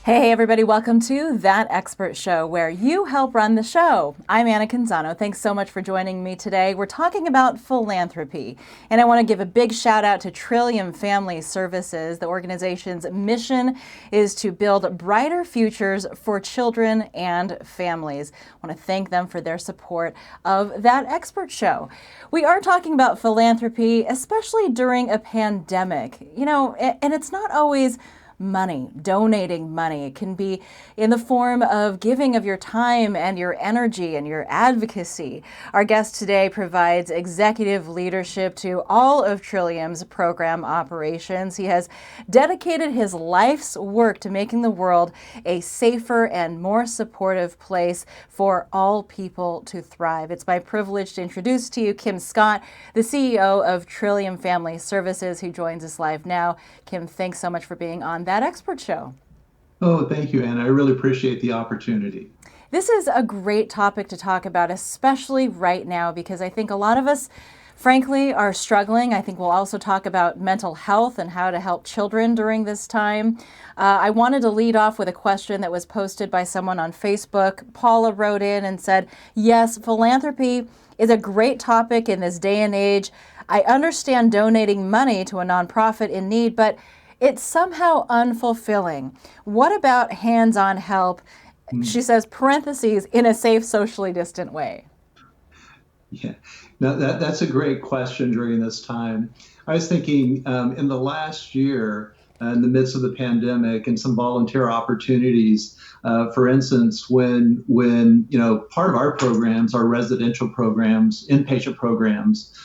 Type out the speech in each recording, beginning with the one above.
Hey, everybody, welcome to That Expert Show, where you help run the show. I'm Anna Canzano. Thanks so much for joining me today. We're talking about philanthropy, and I want to give a big shout out to Trillium Family Services. The organization's mission is to build brighter futures for children and families. I want to thank them for their support of That Expert Show. We are talking about philanthropy, especially during a pandemic, and it's not always money, donating money. It can be in the form of giving of your time and your energy and your advocacy. Our guest today provides executive leadership to all of Trillium's program operations. He has dedicated his life's work to making the world a safer and more supportive place for all people to thrive. It's my privilege to introduce to you Kim Scott, the CEO of Trillium Family Services, who joins us live now. Kim, thanks so much for being on That Expert Show. Oh, thank you, Anna. I really appreciate the opportunity. This is a great topic to talk about, especially right now, because I think a lot of us, frankly, are struggling. I think we'll also talk about mental health and how to help children during this time. I wanted to lead off with a question that was posted by someone on Facebook. Paula wrote in and said, yes, philanthropy is a great topic in this day and age. I understand donating money to a nonprofit in need, but it's somehow unfulfilling. What about hands-on help? Hmm. She says, parentheses, in a safe, socially distant way. Yeah, no, that's a great question during this time. I was thinking in the last year, in the midst of the pandemic, and some volunteer opportunities. For instance, when part of our programs are residential programs, inpatient programs,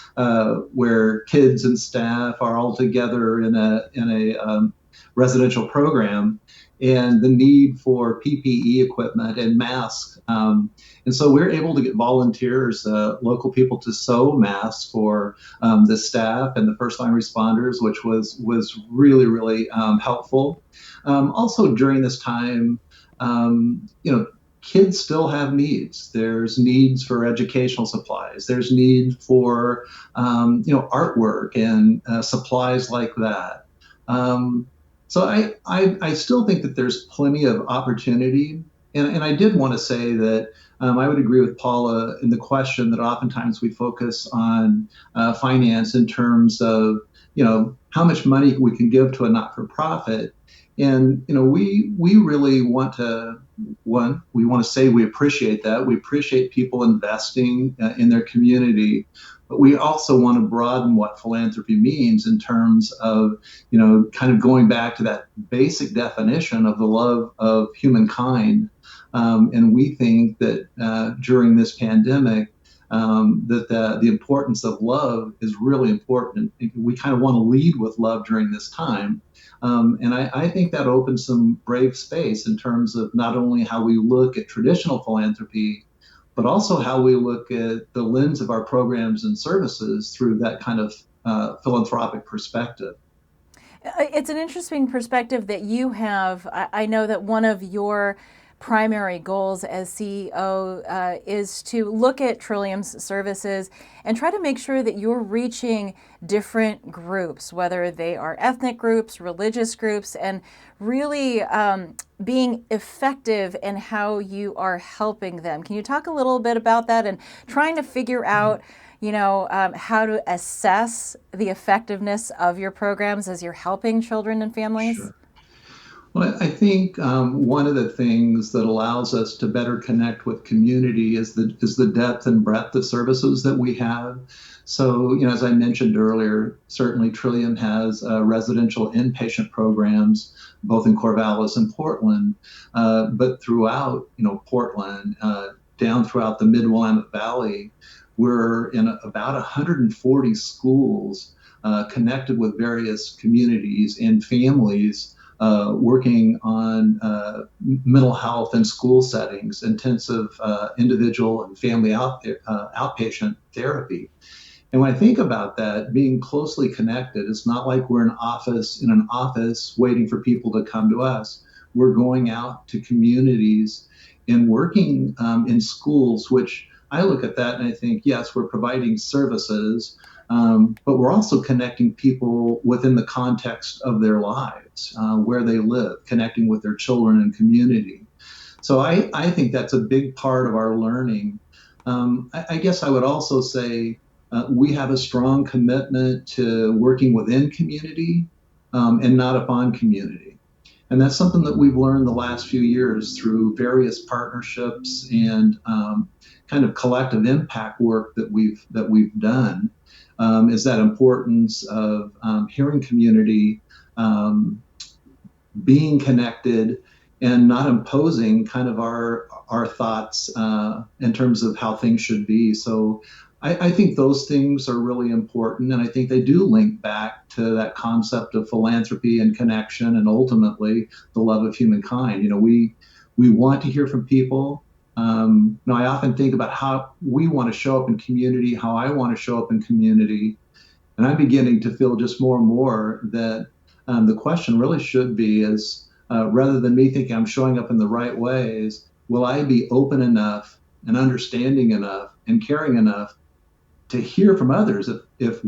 where kids and staff are all together in a residential program, and the need for PPE equipment and masks. And so we're able to get volunteers, local people, to sew masks for the staff and the first line responders, which was really helpful. Also during this time, kids still have needs. There's needs for educational supplies. There's need for artwork and supplies like that. So I still think that there's plenty of opportunity. And I did want to say that I would agree with Paula in the question that oftentimes we focus on finance in terms of, how much money we can give to a not-for-profit. And, we really want to, we want to say we appreciate that. We appreciate people investing in their community, but we also want to broaden what philanthropy means in terms of, kind of going back to that basic definition of the love of humankind. And we think that during this pandemic, that the importance of love is really important. We kind of want to lead with love during this time. And I think that opens some brave space in terms of not only how we look at traditional philanthropy, but also how we look at the lens of our programs and services through that kind of philanthropic perspective. It's an interesting perspective that you have. I know that one of your primary goals as CEO is to look at Trillium's services and try to make sure that you're reaching different groups, whether they are ethnic groups, religious groups, and really being effective in how you are helping them. Can you talk a little bit about that and trying to figure out how to assess the effectiveness of your programs as you're helping children and families? Sure. Well, I think one of the things that allows us to better connect with community is the depth and breadth of services that we have. So, as I mentioned earlier, certainly Trillium has residential inpatient programs, both in Corvallis and Portland, but throughout, Portland, down throughout the Mid-Willamette Valley, we're in about 140 schools connected with various communities and families working on mental health and school settings, intensive individual and family outpatient therapy. And when I think about that, being closely connected, it's not like we're in an office waiting for people to come to us. We're going out to communities and working in schools, which I look at that and I think, yes, we're providing services, but we're also connecting people within the context of their lives, where they live, connecting with their children and community. So I think that's a big part of our learning. I guess I would also say we have a strong commitment to working within community and not upon community. And that's something that we've learned the last few years through various partnerships and kind of collective impact work that we've done. Is that importance of hearing community, being connected, and not imposing kind of our thoughts in terms of how things should be. So I think those things are really important, and I think they do link back to that concept of philanthropy and connection, and ultimately the love of humankind. We want to hear from people. I often think about how we want to show up in community, how I want to show up in community, and I'm beginning to feel just more and more that the question really should be is rather than me thinking I'm showing up in the right ways, will I be open enough and understanding enough and caring enough to hear from others if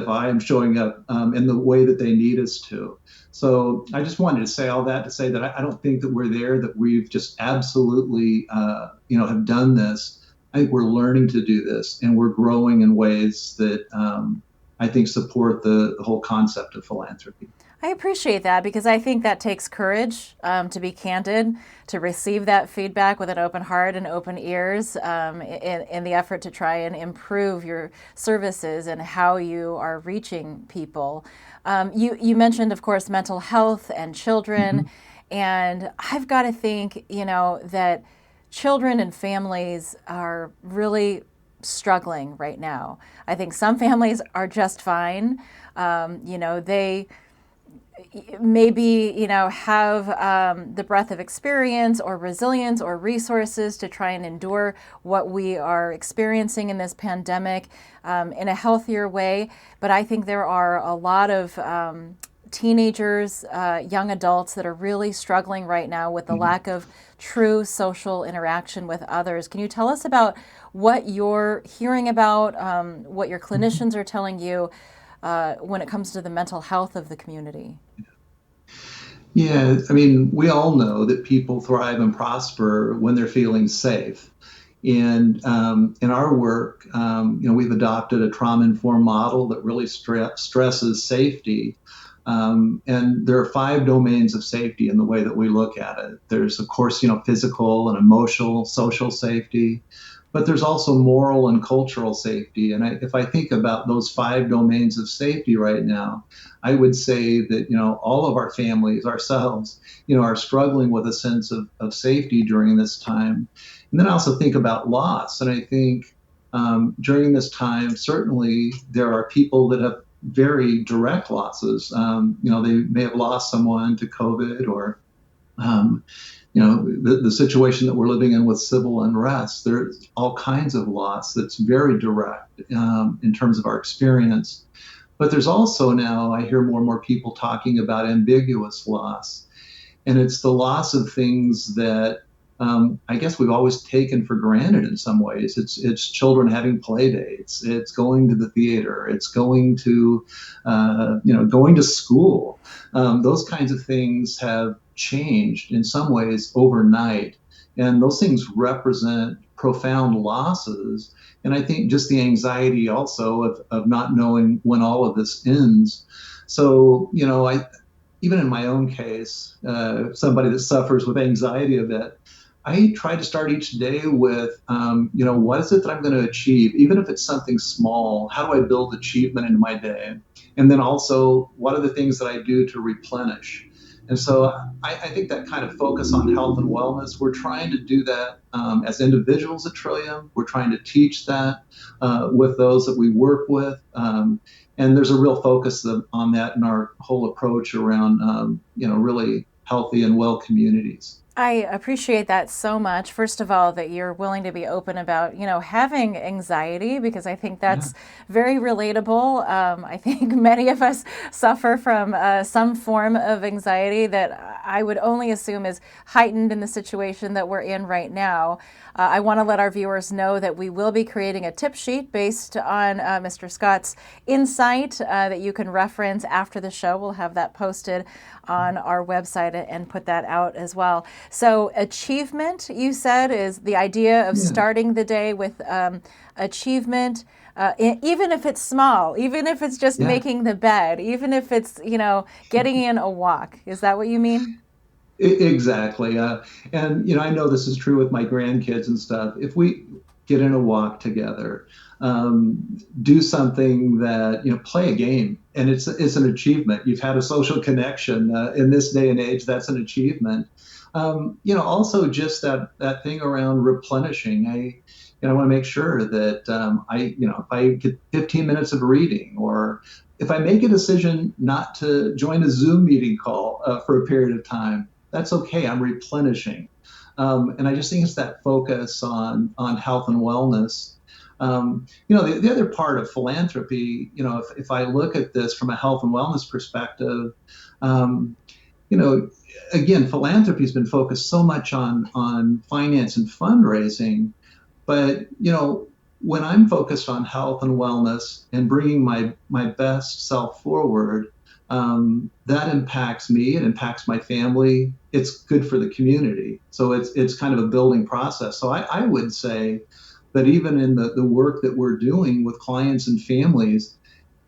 I am showing up in the way that they need us to. So I just wanted to say all that to say that I don't think that we're there, that we've just absolutely, have done this. I think we're learning to do this, and we're growing in ways that I think support the whole concept of philanthropy. I appreciate that, because I think that takes courage to be candid, to receive that feedback with an open heart and open ears in the effort to try and improve your services and how you are reaching people. You mentioned, of course, mental health and children, and I've got to think, that children and families are really struggling right now. I think some families are just fine. They maybe have the breadth of experience or resilience or resources to try and endure what we are experiencing in this pandemic in a healthier way. But I think there are a lot of teenagers, young adults that are really struggling right now with the lack of true social interaction with others. Can you tell us about what you're hearing about, what your clinicians are telling you when it comes to the mental health of the community? Yeah, I mean, we all know that people thrive and prosper when they're feeling safe. And in our work, we've adopted a trauma-informed model that really stresses safety. And there are 5 domains of safety in the way that we look at it. There's, of course, physical and emotional, social safety, but there's also moral and cultural safety. And if I think about those 5 domains of safety right now, I would say that, all of our families, ourselves, are struggling with a sense of safety during this time. And then I also think about loss. And I think during this time, certainly there are people that have very direct losses. They may have lost someone to COVID, or the situation that we're living in with civil unrest. There's all kinds of loss that's very direct in terms of our experience. But there's also now, I hear more and more people talking about ambiguous loss. And it's the loss of things that I guess we've always taken for granted in some ways. It's children having play dates. It's going to the theater. It's going to, going to school. Those kinds of things have changed in some ways overnight. And those things represent profound losses. And I think just the anxiety also of not knowing when all of this ends. So, even in my own case, somebody that suffers with anxiety a bit, I try to start each day with, what is it that I'm going to achieve? Even if it's something small, how do I build achievement into my day? And then also, what are the things that I do to replenish? And so I think that kind of focus on health and wellness, we're trying to do that as individuals at Trillium. We're trying to teach that with those that we work with. And there's a real focus on that in our whole approach around, really healthy and well communities. I appreciate that so much. First of all, that you're willing to be open about, having anxiety, because I think Yeah, that's very relatable. I think many of us suffer from some form of anxiety that I would only assume is heightened in the situation that we're in right now. I want to let our viewers know that we will be creating a tip sheet based on Mr. Scott's insight that you can reference after the show. We'll have that posted on our website and put that out as well. So, achievement, you said, is the idea of yeah, starting the day with achievement. Even if it's small, even if it's just yeah. making the bed, even if it's, getting in a walk. Is that what you mean? Exactly. And, I know this is true with my grandkids and stuff. If we get in a walk together, do something that, play a game, and it's an achievement. You've had a social connection in this day and age. That's an achievement. Also just that thing around replenishing. I want to make sure that if I get 15 minutes of reading, or if I make a decision not to join a Zoom meeting call for a period of time, that's okay. I'm replenishing. And I just think it's that focus on health and wellness. The other part of philanthropy, if I look at this from a health and wellness perspective, um, you know, again, philanthropy has been focused so much on finance and fundraising, but when I'm focused on health and wellness and bringing my best self forward, that impacts me. It impacts my family. It's good for the community. So it's kind of a building process. So I would say that even in the work that we're doing with clients and families,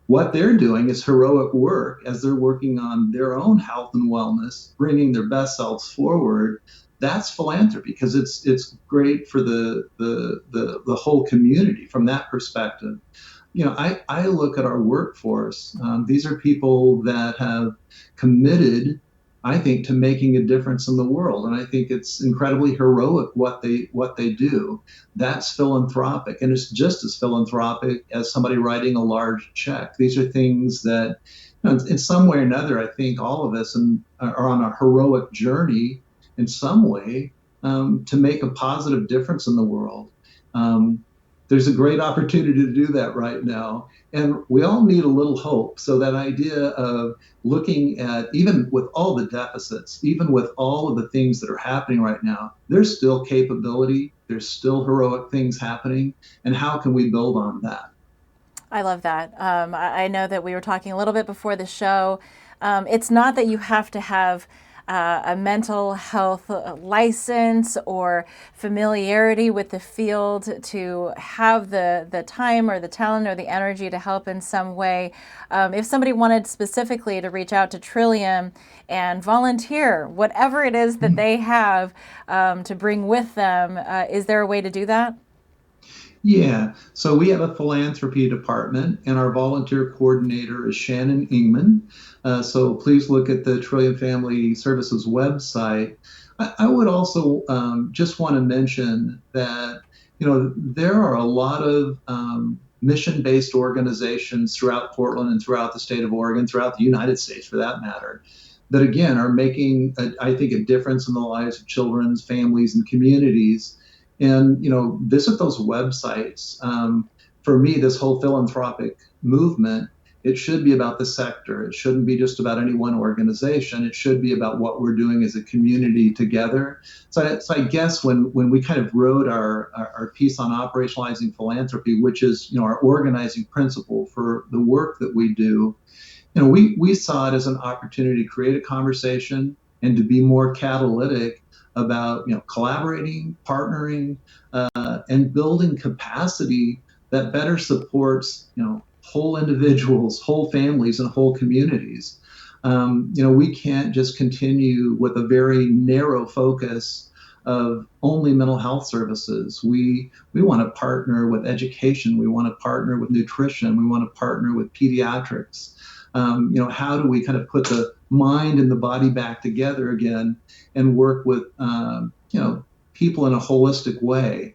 what they're doing is heroic work as they're working on their own health and wellness, bringing their best selves forward. That's philanthropy, because it's great for the whole community from that perspective. I look at our workforce. These are people that have committed, I think, to making a difference in the world, and I think it's incredibly heroic what they do. That's philanthropic, and it's just as philanthropic as somebody writing a large check. These are things that, in some way or another, I think all of us are on a heroic journey in some way, to make a positive difference in the world. Um, there's a great opportunity to do that right now. And we all need a little hope. So, that idea of looking at, even with all the deficits, even with all of the things that are happening right now, there's still capability, there's still heroic things happening. And how can we build on that? I love that. I know that we were talking a little bit before the show. It's not that you have to have a mental health license or familiarity with the field to have the time or the talent or the energy to help in some way. If somebody wanted specifically to reach out to Trillium and volunteer, whatever it is that they have to bring with them, is there a way to do that? Yeah, so we have a philanthropy department, and our volunteer coordinator is Shannon Ingman. So please look at the Trillium Family Services website. I would also just want to mention that there are a lot of mission-based organizations throughout Portland and throughout the state of Oregon, throughout the United States for that matter, that again are making, I think, a difference in the lives of children, families, and communities. And visit those websites. For me, this whole philanthropic movement, it should be about the sector. It shouldn't be just about any one organization. It should be about what we're doing as a community together. So I guess when we kind of wrote our piece on operationalizing philanthropy, which is our organizing principle for the work that we do, we saw it as an opportunity to create a conversation and to be more catalytic about collaborating, partnering, and building capacity that better supports whole individuals, whole families, and whole communities. We can't just continue with a very narrow focus of only mental health services. We want to partner with education. We want to partner with nutrition. We want to partner with pediatrics. How do we kind of put the mind and the body back together again and work with people in a holistic way?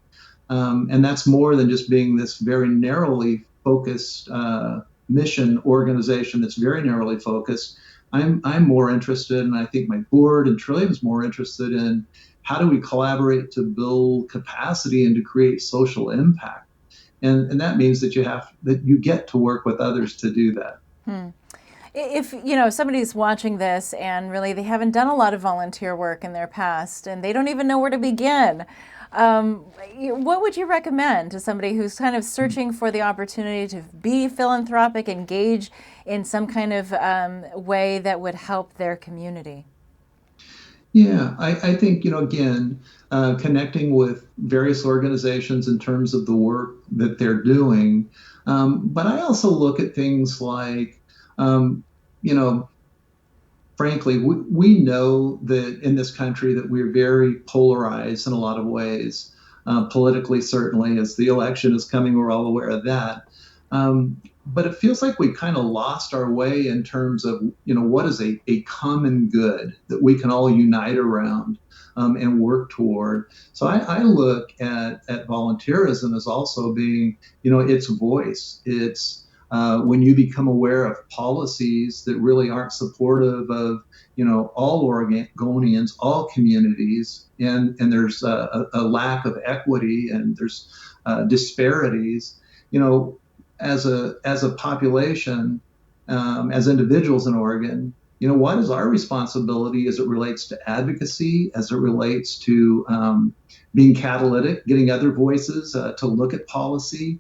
And that's more than just being this very narrowly focused mission organization that's very narrowly focused. I'm more interested, and I think my board and Trillium is more interested in how do we collaborate to build capacity and to create social impact. And that means that you get to work with others to do that. If somebody's watching this and really they haven't done a lot of volunteer work in their past and they don't even know where to begin, what would you recommend to somebody who's kind of searching for the opportunity to be philanthropic, engage in some kind of way that would help their community? Yeah, I think, again, connecting with various organizations in terms of the work that they're doing. But I also look at things like, you know, frankly, we know that in this country that we're very polarized in a lot of ways, politically, certainly, as the election is coming, we're all aware of that. But it feels like we kind of lost our way in terms of, what is a common good that we can all unite around and work toward. So I look at volunteerism as also being, its voice. It's when you become aware of policies that really aren't supportive of, all Oregonians, all communities, and there's a lack of equity and there's disparities, as a population, as individuals in Oregon, what is our responsibility as it relates to advocacy, as it relates to being catalytic, getting other voices to look at policy.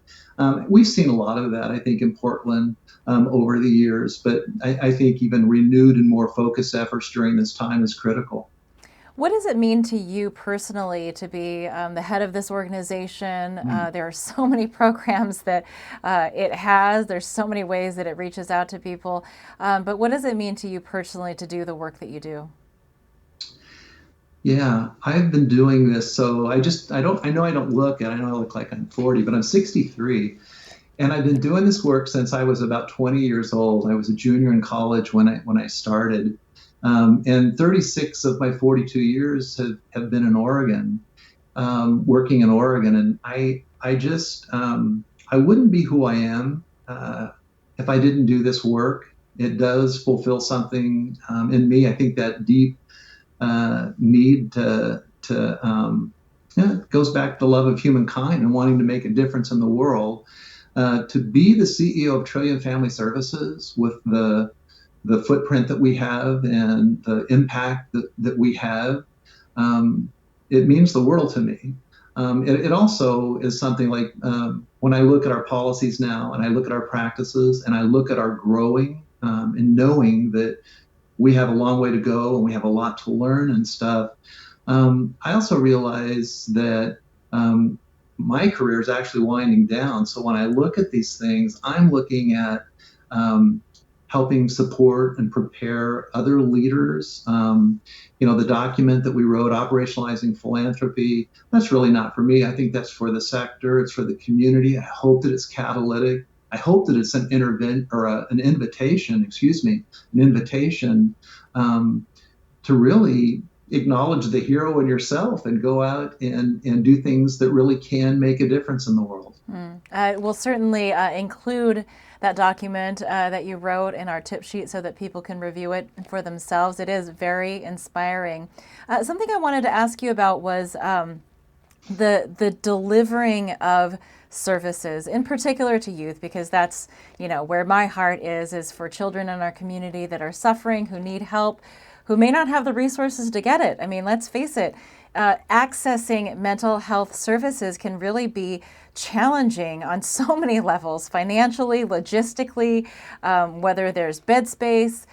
We've seen a lot of that, I think, in Portland over the years, but I think even renewed and more focused efforts during this time is critical. What does it mean to you personally to be the head of this organization? There are so many programs that it has. There's so many ways that it reaches out to people. But what does it mean to you personally to do the work that you do? Yeah, I've been doing this. So I know I don't look, and I know I look like I'm 40, but I'm 63. And I've been doing this work since I was about 20 years old. I was a junior in college when I started. And 36 of my 42 years have been in Oregon, working in Oregon. And I wouldn't be who I am if I didn't do this work. It does fulfill something in me. I think that deep need yeah, it goes back to the love of humankind and wanting to make a difference in the world. To be the CEO of Trillium Family Services with the footprint that we have and the impact that we have, it means the world to me. It also is something like when I look at our policies now and I look at our practices and I look at our growing and knowing that we have a long way to go and we have a lot to learn and stuff. I also realize that my career is actually winding down. So when I look at these things, I'm looking at helping support and prepare other leaders. The document that we wrote, Operationalizing Philanthropy, that's really not for me. I think that's for the sector. It's for the community. I hope that it's catalytic. I hope that it's an invitation, to really acknowledge the hero in yourself and go out and do things that really can make a difference in the world. We'll certainly include that document that you wrote in our tip sheet so that people can review it for themselves. It is very inspiring. Something I wanted to ask you about was the delivering of services, in particular to youth, because that's, where my heart is for children in our community that are suffering, who need help, who may not have the resources to get it. I mean, let's face it, accessing mental health services can really be challenging on so many levels, financially, logistically, whether there's bed space.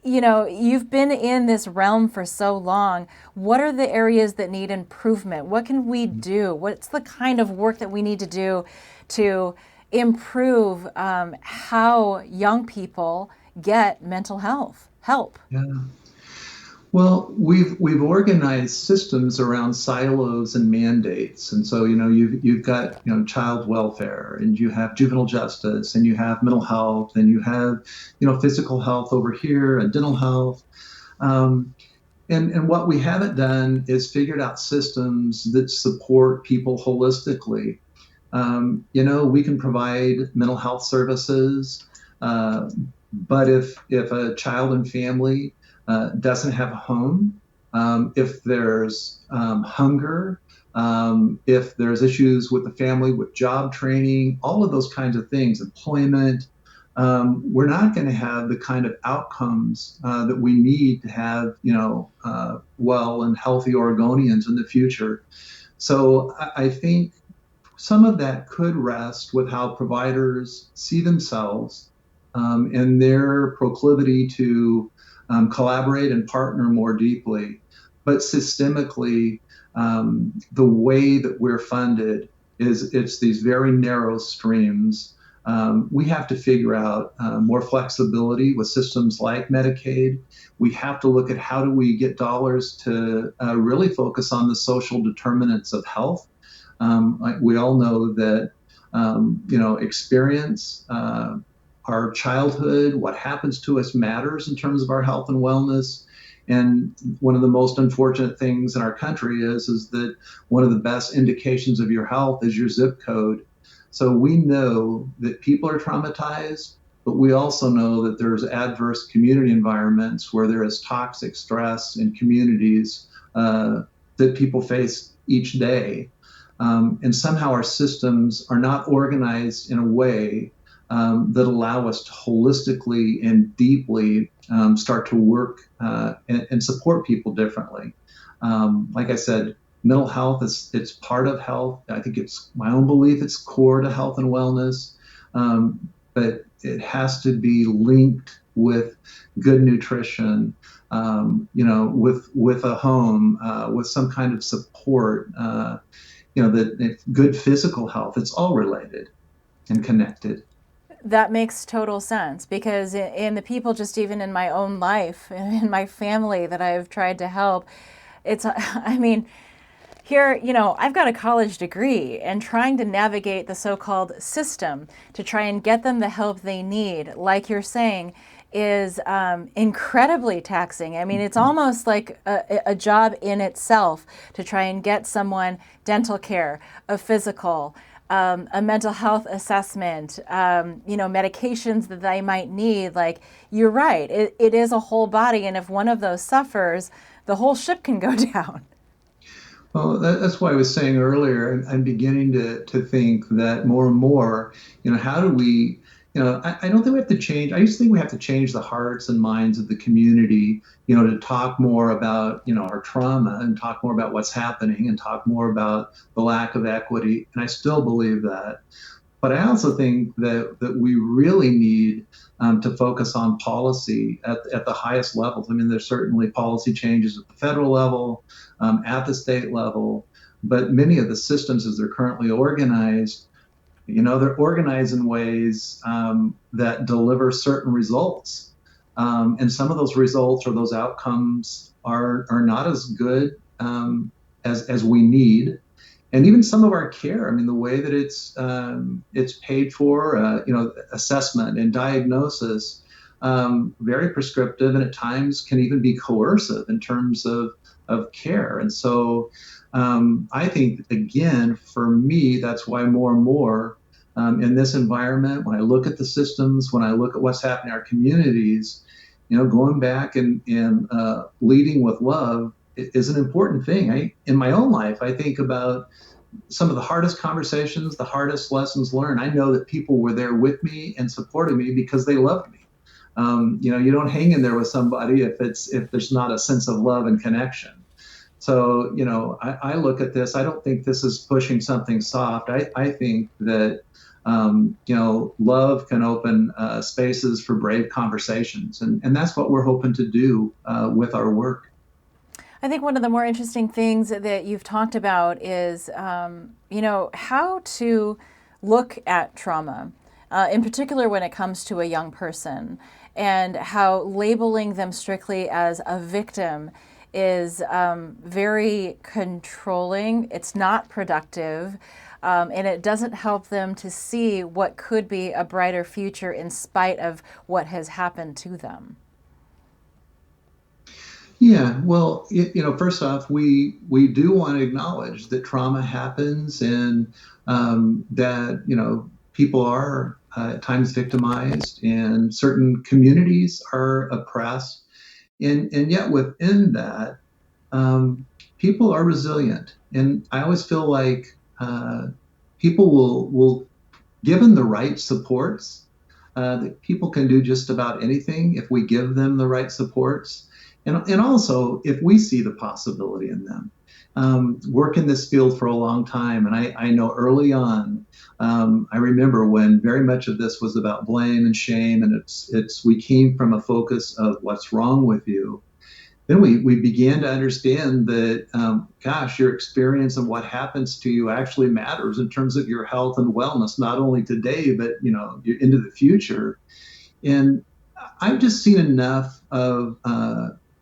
You've been in this realm for so long. What are the areas that need improvement? What can we do? What's the kind of work that we need to do to improve how young people get mental health help? Yeah. Well, we've organized systems around silos and mandates, and so you've got child welfare, and you have juvenile justice, and you have mental health, and you have physical health over here, and dental health, and what we haven't done is figured out systems that support people holistically. We can provide mental health services. But if a child and family doesn't have a home, if there's hunger, if there's issues with the family, with job training, all of those kinds of things, employment, we're not going to have the kind of outcomes that we need to have, well and healthy Oregonians in the future. So I think some of that could rest with how providers see themselves and their proclivity to collaborate and partner more deeply. But systemically, the way that we're funded is it's these very narrow streams. We have to figure out more flexibility with systems like Medicaid. We have to look at how do we get dollars to really focus on the social determinants of health. We all know that experience, our childhood, what happens to us matters in terms of our health and wellness. And one of the most unfortunate things in our country is that one of the best indications of your health is your zip code. So we know that people are traumatized, but we also know that there's adverse community environments where there is toxic stress in communities that people face each day. And somehow our systems are not organized in a way that allow us to holistically and deeply start to work and support people differently. Like I said, mental health it's part of health. I think it's my own belief it's core to health and wellness, but it has to be linked with good nutrition, with a home, with some kind of support. That good physical health, it's all related and connected. That makes total sense because in the people, just even in my own life, in my family that I've tried to help, I mean, here, I've got a college degree and trying to navigate the so-called system to try and get them the help they need, like you're saying, is incredibly taxing. I mean, it's almost like a job in itself to try and get someone dental care, a physical, a mental health assessment, medications that they might need. Like, you're right, it is a whole body. And if one of those suffers, the whole ship can go down. Well, that's why I was saying earlier, I'm beginning to think that more and more, how do we, I don't think we have to change. I used to think we have to change the hearts and minds of the community, to talk more about, our trauma and talk more about what's happening and talk more about the lack of equity. And I still believe that. But I also think that we really need to focus on policy at the highest levels. I mean, there's certainly policy changes at the federal level, at the state level, but many of the systems as they're currently organized, they're organized in ways that deliver certain results. And some of those results or those outcomes are not as good as we need. And even some of our care, I mean, the way that it's paid for, assessment and diagnosis, very prescriptive, and at times can even be coercive in terms of care. And so I think, again, for me, that's why more and more in this environment, when I look at the systems, when I look at what's happening in our communities, going back and leading with love is an important thing. In my own life, I think about some of the hardest conversations, the hardest lessons learned. I know that people were there with me and supported me because they loved me. You don't hang in there with somebody if there's not a sense of love and connection. So, I look at this. I don't think this is pushing something soft. I think that love can open spaces for brave conversations, and that's what we're hoping to do with our work. I think one of the more interesting things that you've talked about is, how to look at trauma, in particular when it comes to a young person, and how labeling them strictly as a victim is very controlling. It's not productive, and it doesn't help them to see what could be a brighter future in spite of what has happened to them. Yeah, well, first off, we do want to acknowledge that trauma happens and that people are at times victimized, and certain communities are oppressed. And yet within that, um, people are resilient. And I always feel like people will, given the right supports, that people can do just about anything if we give them the right supports. And also, if we see the possibility in them. Work in this field for a long time, and I know early on, I remember when very much of this was about blame and shame, and we came from a focus of what's wrong with you. Then we began to understand that, gosh, your experience and what happens to you actually matters in terms of your health and wellness, not only today, but into the future. And I've just seen enough of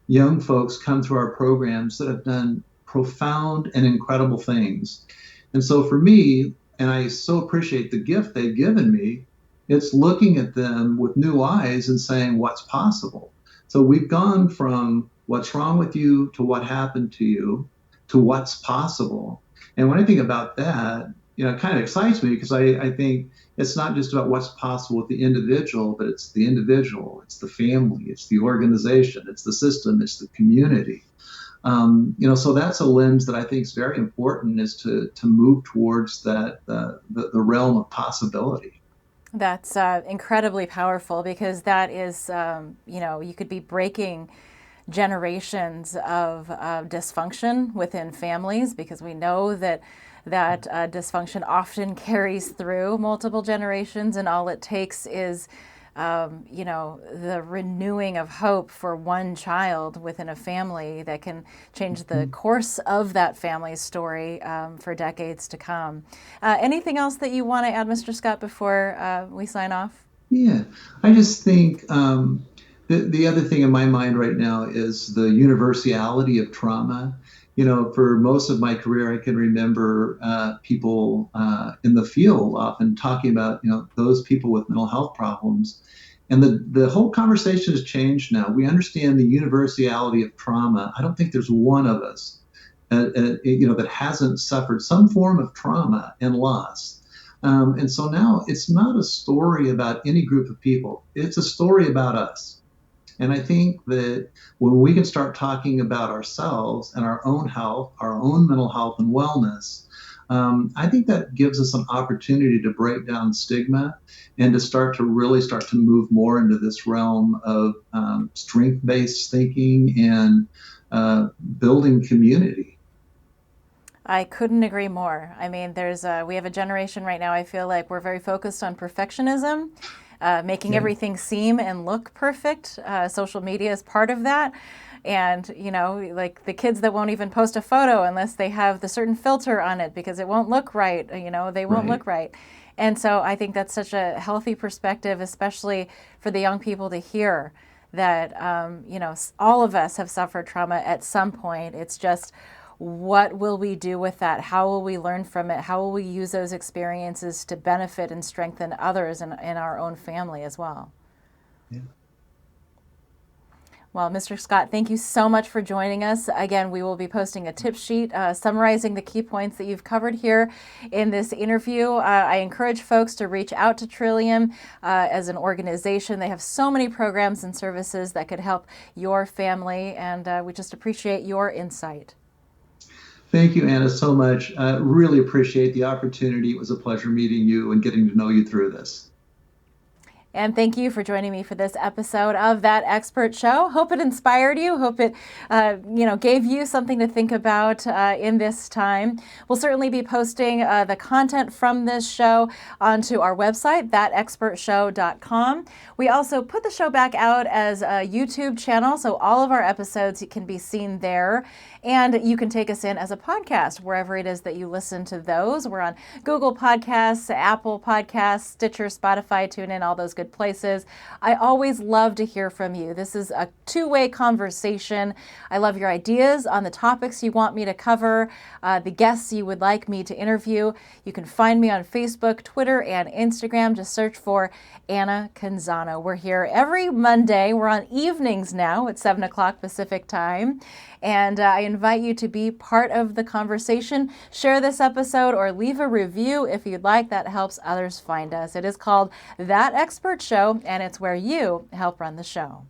young folks come through our programs that have done profound and incredible things. And so for me, and I so appreciate the gift they've given me, it's looking at them with new eyes and saying, what's possible? So we've gone from what's wrong with you to what happened to you to what's possible. And when I think about that, it kind of excites me because I think it's not just about what's possible with the individual, but it's the individual, it's the family, it's the organization, it's the system, it's the community. So that's a lens that I think is very important, is to move towards that the realm of possibility. That's incredibly powerful, because that is, you could be breaking generations of dysfunction within families, because we know that dysfunction often carries through multiple generations, and all it takes is the renewing of hope for one child within a family that can change the course of that family's story for decades to come. Anything else that you want to add, Mr. Scott, before we sign off? Yeah, I just think the other thing in my mind right now is the universality of trauma. For most of my career, I can remember people in the field often talking about, those people with mental health problems. And the whole conversation has changed now. We understand the universality of trauma. I don't think there's one of us, that hasn't suffered some form of trauma and loss. And so now it's not a story about any group of people. It's a story about us. And I think that when we can start talking about ourselves and our own health, our own mental health and wellness, I think that gives us an opportunity to break down stigma and to really start to move more into this realm of strength-based thinking and building community. I couldn't agree more. I mean, we have a generation right now, I feel like we're very focused on perfectionism, making everything seem and look perfect. Social media is part of that. And, like the kids that won't even post a photo unless they have the certain filter on it because it won't look right, they won't look right. And so I think that's such a healthy perspective, especially for the young people to hear that, all of us have suffered trauma at some point. It's just, what will we do with that? How will we learn from it? How will we use those experiences to benefit and strengthen others in our own family as well? Yeah. Well, Mr. Scott, thank you so much for joining us. Again, we will be posting a tip sheet summarizing the key points that you've covered here in this interview. I encourage folks to reach out to Trillium as an organization. They have so many programs and services that could help your family, and we just appreciate your insight. Thank you, Anna, so much. Really appreciate the opportunity. It was a pleasure meeting you and getting to know you through this. And thank you for joining me for this episode of That Expert Show. Hope it inspired you. Hope it, gave you something to think about in this time. We'll certainly be posting the content from this show onto our website, thatexpertshow.com. We also put the show back out as a YouTube channel, so all of our episodes can be seen there. And you can take us in as a podcast, wherever it is that you listen to those. We're on Google Podcasts, Apple Podcasts, Stitcher, Spotify, TuneIn, all those good like-minded places. I always love to hear from you. This is a two-way conversation. I love your ideas on the topics you want me to cover, the guests you would like me to interview. You can find me on Facebook, Twitter, and Instagram. Just search for Anna Canzano. We're here every Monday. We're on evenings now at 7 o'clock Pacific time. And I invite you to be part of the conversation. Share this episode or leave a review if you'd like. That helps others find us. It is called That Expert Show, and it's where you help run the show.